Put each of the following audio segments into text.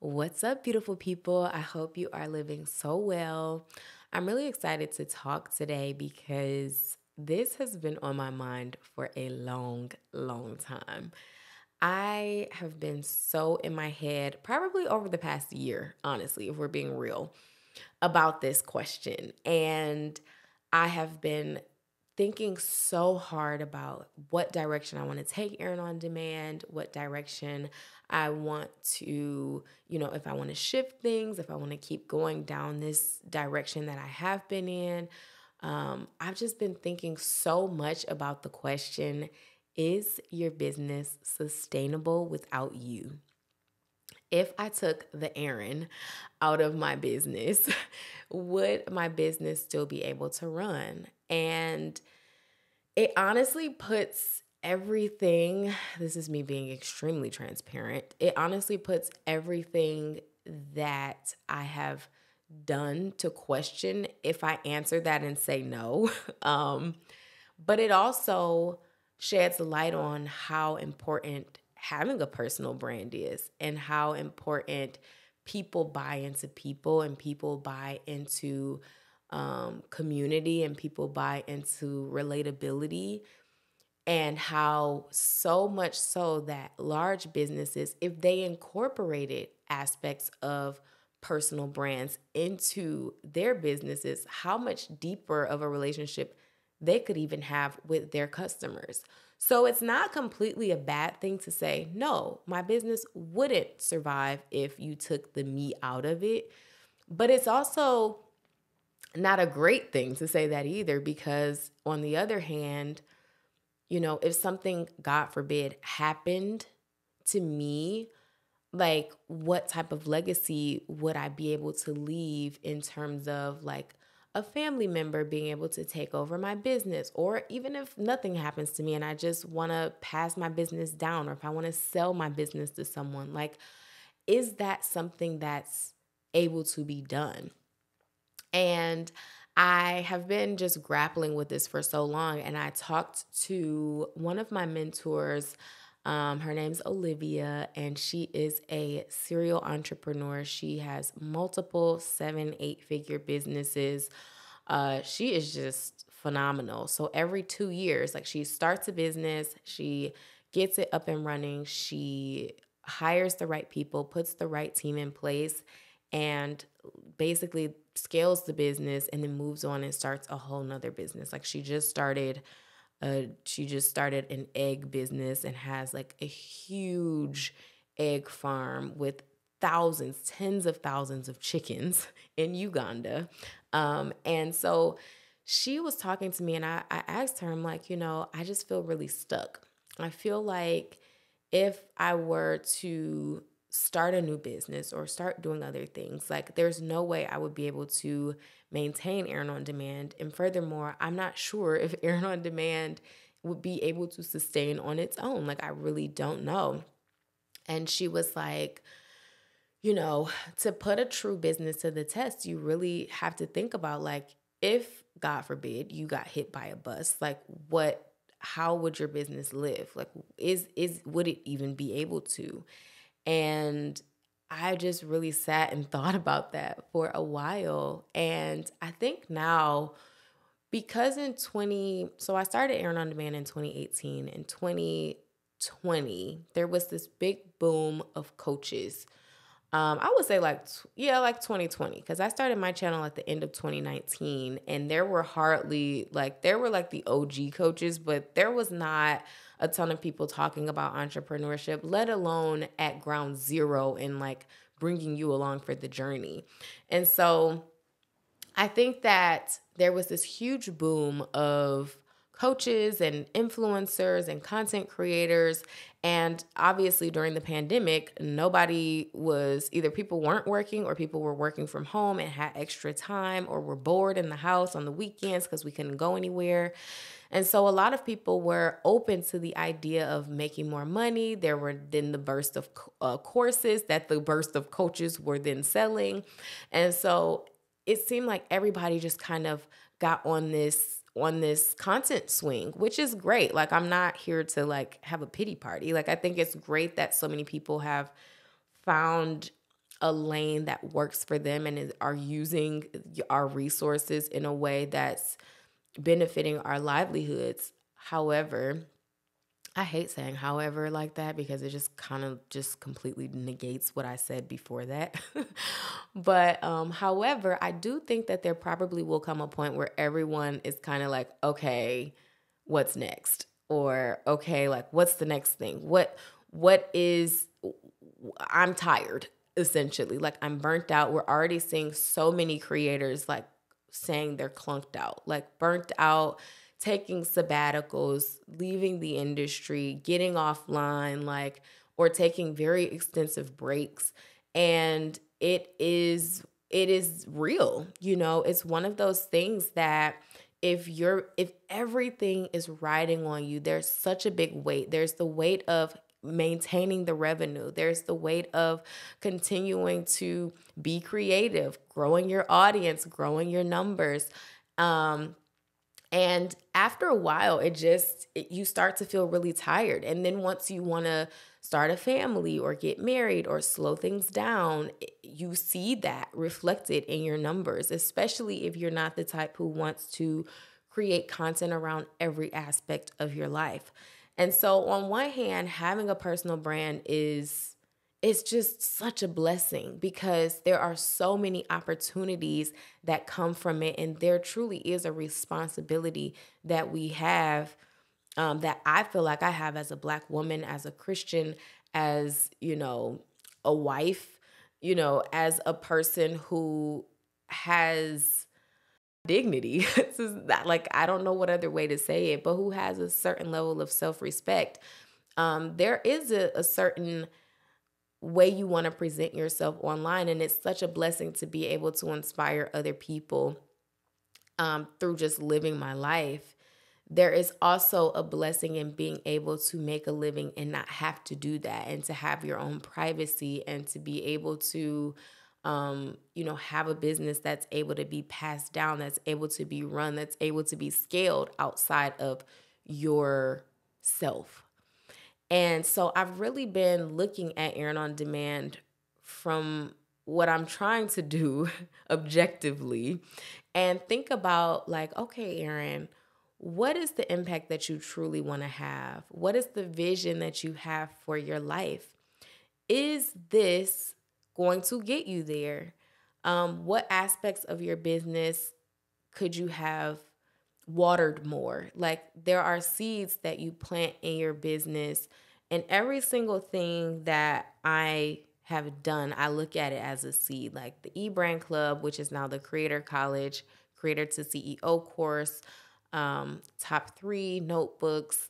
What's up, beautiful people? I hope you are living so well. I'm really excited to talk today because this has been on my mind for a long, long time. I have been so in my head, probably over the past year, honestly, if we're being real, about this question. And I have been thinking so hard about what direction I want to take Erin on Demand, what direction I want to, if I want to shift things, if I want to keep going down this direction that I have been in. I've just been thinking so much about the question, is your business sustainable without you? If I took the Erin out of my business, would my business still be able to run? And it honestly puts everything, this is me being extremely transparent, it honestly puts everything that I have done to question if I answer that and say no. But it also sheds light on how important having a personal brand is and how important people buy into people and people buy into community and people buy into relatability, and how so much so that large businesses, if they incorporated aspects of personal brands into their businesses, how much deeper of a relationship they could even have with their customers. So it's not completely a bad thing to say, no, my business wouldn't survive if you took the me out of it. But it's also not a great thing to say that either, because on the other hand, if something, God forbid, happened to me, like what type of legacy would I be able to leave in terms of like a family member being able to take over my business? Or even if nothing happens to me and I just want to pass my business down, or if I want to sell my business to someone, like, is that something that's able to be done? And I have been just grappling with this for so long. And I talked to one of my mentors. Her name's Olivia, and she is a serial entrepreneur. She has multiple 7, 8 figure businesses. She is just phenomenal. So every 2 years, like, she starts a business, she gets it up and running, she hires the right people, puts the right team in place, and basically scales the business and then moves on and starts a whole nother business. Like, she just started an egg business and has like a huge egg farm with thousands, tens of thousands of chickens in Uganda. And so she was talking to me, and I asked her, I'm like, I just feel really stuck. I feel like if I were to start a new business or start doing other things, like, there's no way I would be able to maintain Erin on Demand. And furthermore, I'm not sure if Erin on Demand would be able to sustain on its own. Like, I really don't know. And she was like, to put a true business to the test, you really have to think about, like, if God forbid you got hit by a bus, like, how would your business live? Like, would it even be able to? And I just really sat and thought about that for a while. And I think now, because so I started Erin on Demand in 2018. In 2020, there was this big boom of coaches. I would say like 2020, because I started my channel at the end of 2019, and there were like the OG coaches, but there was not a ton of people talking about entrepreneurship, let alone at ground zero and like bringing you along for the journey. And so I think that there was this huge boom of coaches and influencers and content creators. And obviously during the pandemic, either people weren't working or people were working from home and had extra time, or were bored in the house on the weekends because we couldn't go anywhere. And so a lot of people were open to the idea of making more money. There were then the burst of courses that the burst of coaches were then selling. And so it seemed like everybody just kind of got on this content swing, which is great. Like, I'm not here to like have a pity party. Like, I think it's great that so many people have found a lane that works for them and are using our resources in a way that's benefiting our livelihoods. However, I hate saying however like that because it just kind of just completely negates what I said before that. But however, I do think that there probably will come a point where everyone is kind of like, okay, what's next? Or okay, like what's the next thing? What is I'm tired essentially. Like I'm burnt out. We're already seeing so many creators like saying they're clunked out, like burnt out, taking sabbaticals, leaving the industry, getting offline, like, or taking very extensive breaks. And it is real. It's one of those things that if everything is riding on you, there's such a big weight. There's the weight of maintaining the revenue. There's the weight of continuing to be creative, growing your audience, growing your numbers. And after a while, you start to feel really tired. And then once you want to start a family or get married or slow things down, you see that reflected in your numbers, especially if you're not the type who wants to create content around every aspect of your life. And so on one hand, having a personal brand it's just such a blessing because there are so many opportunities that come from it. And there truly is a responsibility that we have, that I feel like I have as a Black woman, as a Christian, as, a wife, as a person who has dignity. Like, I don't know what other way to say it, but who has a certain level of self-respect. There is a certain way you want to present yourself online. And it's such a blessing to be able to inspire other people through just living my life. There is also a blessing in being able to make a living and not have to do that, and to have your own privacy, and to be able to, have a business that's able to be passed down, that's able to be run, that's able to be scaled outside of yourself. And so I've really been looking at Erin on Demand from what I'm trying to do objectively, and think about like, okay, Erin, what is the impact that you truly want to have? What is the vision that you have for your life? Is this going to get you there? What aspects of your business could you have watered more? Like, there are seeds that you plant in your business, and every single thing that I have done, I look at it as a seed. Like the eBrand Club, which is now the Creator College, Creator to CEO course, top 3 notebooks,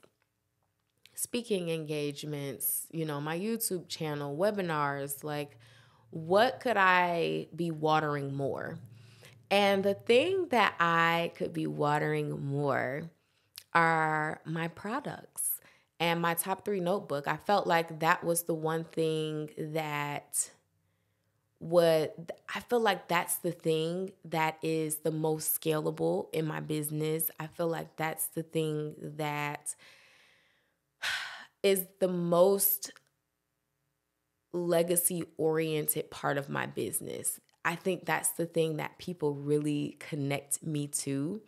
speaking engagements, my YouTube channel, webinars. Like, what could I be watering more? And the thing that I could be watering more are my products and my top 3 notebook. I felt like that was the one thing that I feel like that's the thing that is the most scalable in my business. I feel like that's the thing that is the most legacy oriented part of my business. I think that's the thing that people really connect me to.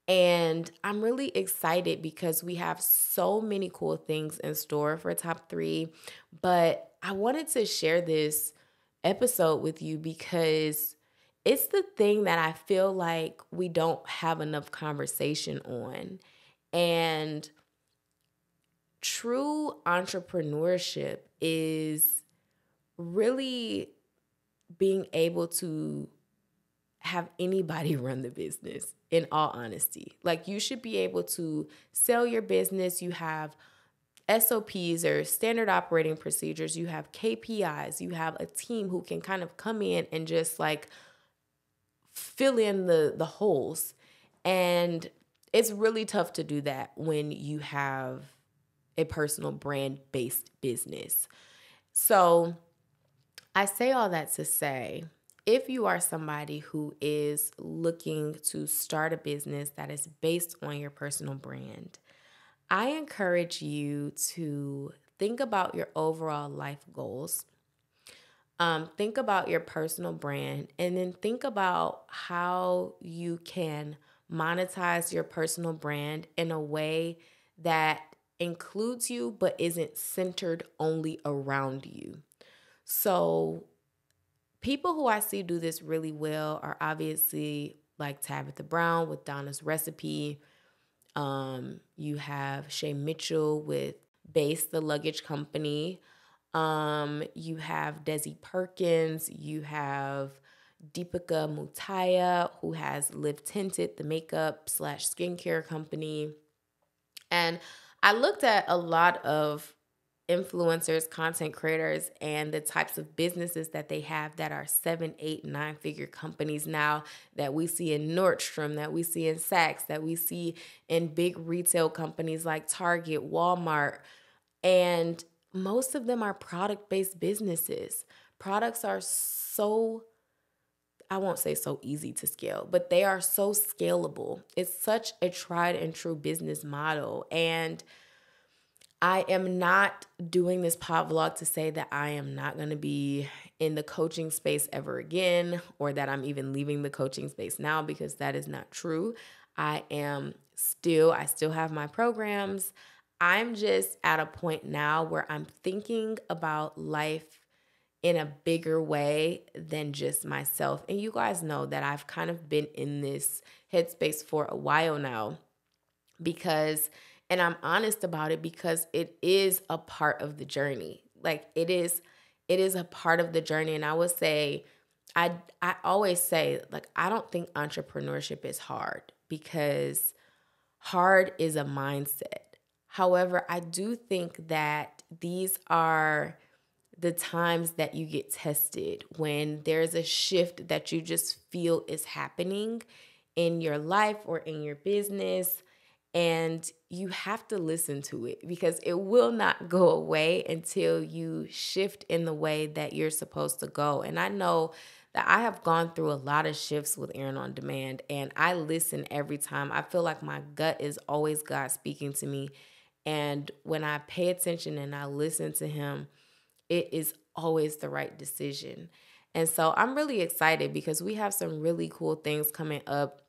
And I'm really excited because we have so many cool things in store for top 3. But I wanted to share this episode with you because it's the thing that I feel like we don't have enough conversation on. And true entrepreneurship is really being able to have anybody run the business, in all honesty. Like, you should be able to sell your business. You have SOPs or standard operating procedures. You have KPIs. You have a team who can kind of come in and just like fill in the holes. And it's really tough to do that when you have a personal brand-based business. So I say all that to say, if you are somebody who is looking to start a business that is based on your personal brand, I encourage you to think about your overall life goals. Think about your personal brand, and then think about how you can monetize your personal brand in a way that includes you but isn't centered only around you. So, people who I see do this really well are obviously like Tabitha Brown with Donna's Recipe. You have Shay Mitchell with Base, the luggage company. You have Desi Perkins. You have Deepika Mutaya, who has Live Tinted, the makeup slash skincare company. And I looked at a lot of influencers, content creators, and the types of businesses that they have that are 7, 8, 9-figure companies now that we see in Nordstrom, that we see in Saks, that we see in big retail companies like Target, Walmart. And most of them are product-based businesses. Products are so, I won't say so easy to scale, but they are so scalable. It's such a tried and true business model. And I am not doing this pod vlog to say that I am not going to be in the coaching space ever again, or that I'm even leaving the coaching space now, because that is not true. I still have my programs. I'm just at a point now where I'm thinking about life in a bigger way than just myself. And you guys know that I've kind of been in this headspace for a while now, because, and I'm honest about it, because it is a part of the journey. Like it is a part of the journey. And I would say, I always say, like, I don't think entrepreneurship is hard, because hard is a mindset. However, I do think that these are the times that you get tested, when there's a shift that you just feel is happening in your life or in your business, and you have to listen to it, because it will not go away until you shift in the way that you're supposed to go. And I know that I have gone through a lot of shifts with Erin on Demand, and I listen every time. I feel like my gut is always God speaking to me. And when I pay attention and I listen to him, it is always the right decision. And so I'm really excited, because we have some really cool things coming up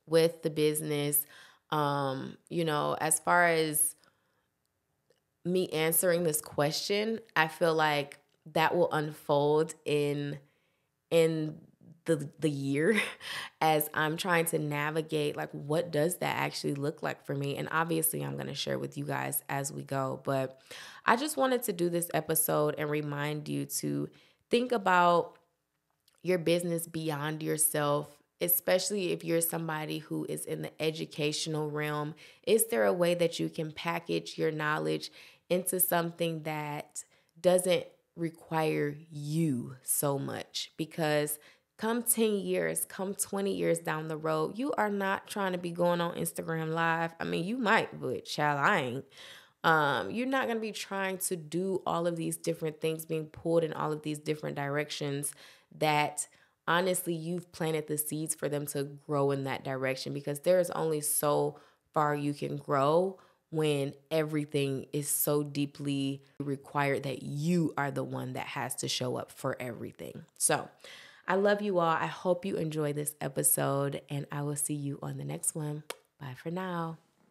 with the business. As far as me answering this question, I feel like that will unfold in the year as I'm trying to navigate, like, what does that actually look like for me? And obviously I'm going to share with you guys as we go. But I just wanted to do this episode and remind you to think about your business beyond yourself, especially if you're somebody who is in the educational realm. Is there a way that you can package your knowledge into something that doesn't require you so much? Because come 10 years, come 20 years down the road, you are not trying to be going on Instagram Live. I mean, you might, but child, I ain't. You're not going to be trying to do all of these different things, being pulled in all of these different directions that honestly you've planted the seeds for them to grow in that direction, because there is only so far you can grow when everything is so deeply required that you are the one that has to show up for everything. So I love you all. I hope you enjoy this episode, and I will see you on the next one. Bye for now.